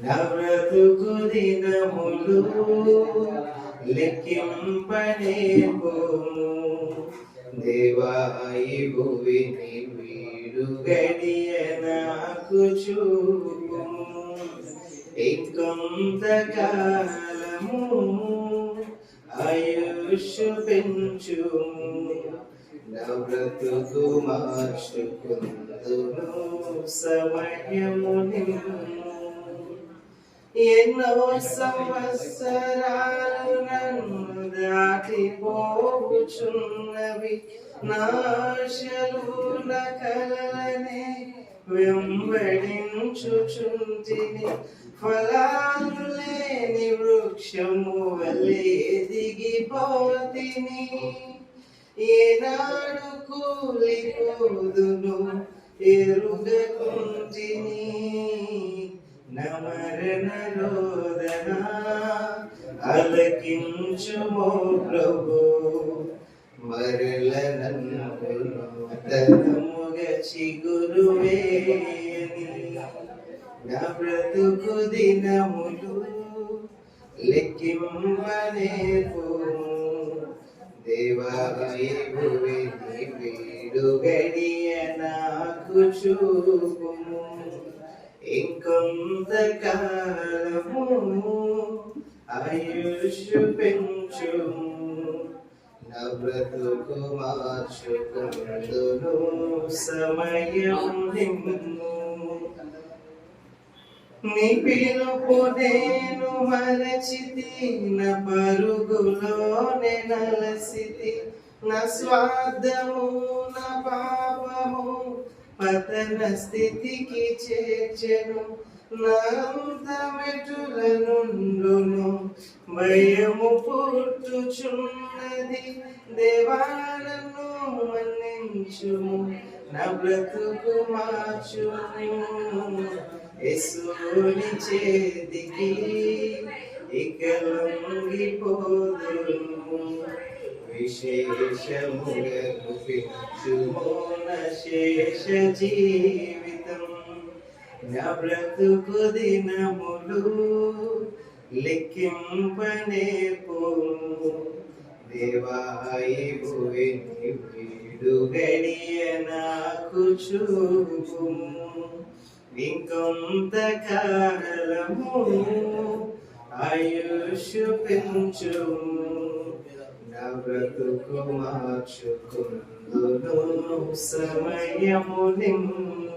నా బ్రతుకు దినములు లెక్కింపనేర్పుము. దేవా ఈ భువిని వీడు గడియ నాకు చూపుము. ఇంకొంతకాలము ఆయుష్ పెంచుము. నా బ్రతుకు మార్చుకుందును సమయము నిమ్ము. ఎన్నో సంవత్సరాలు నన్ను దాటిపోవుచున్నవి. నాశలు కలలనే వెంబడించుచుంటిని. ఫలాలు లేని వృక్షము వలె దిగిపోతిని. ఏనాడు కూలిపోదును ఎరుగకుంటిని. నమరణ రోదన అలకించుమో ప్రభు. మరల నూతనముగ చిగురువేయని. నా బ్రతుకు దినములు లెక్కింపనేర్పుము. దేవా ఈ భువిని వీడు గడియ నాకు చూపుము. ఇంకొంతకాలము ఆయుష్ పెంచుము. నా బ్రతుకు మార్చుకుందును సమయం నిమ్ము. నీ పిలుపు నేను మరచితి, నా పరుగులోనే నలసితి. నా స్వార్థము నా పాపము పతన స్థితికి చేర్చెను. నా అంతమెటుల నుండును భయము పుట్టుచున్నది. దేవాలను మన్నించుము, నా బ్రతుకు మార్చుము. యేసుని చేతికి ఇక లొంగిపోదును. విశేషముగా గుర్తించుము నా శేష జీవితం. నా బ్రతుకు దినములు లెక్కింపనేర్పుము. దేవా ఈ భువిని వీడు గడియ నాకు చూపుము. ఇంకొంతకాలము ఆయుష్ పెంచుము. నా బ్రతుకు మార్చుకుందును సమయము నిమ్ము.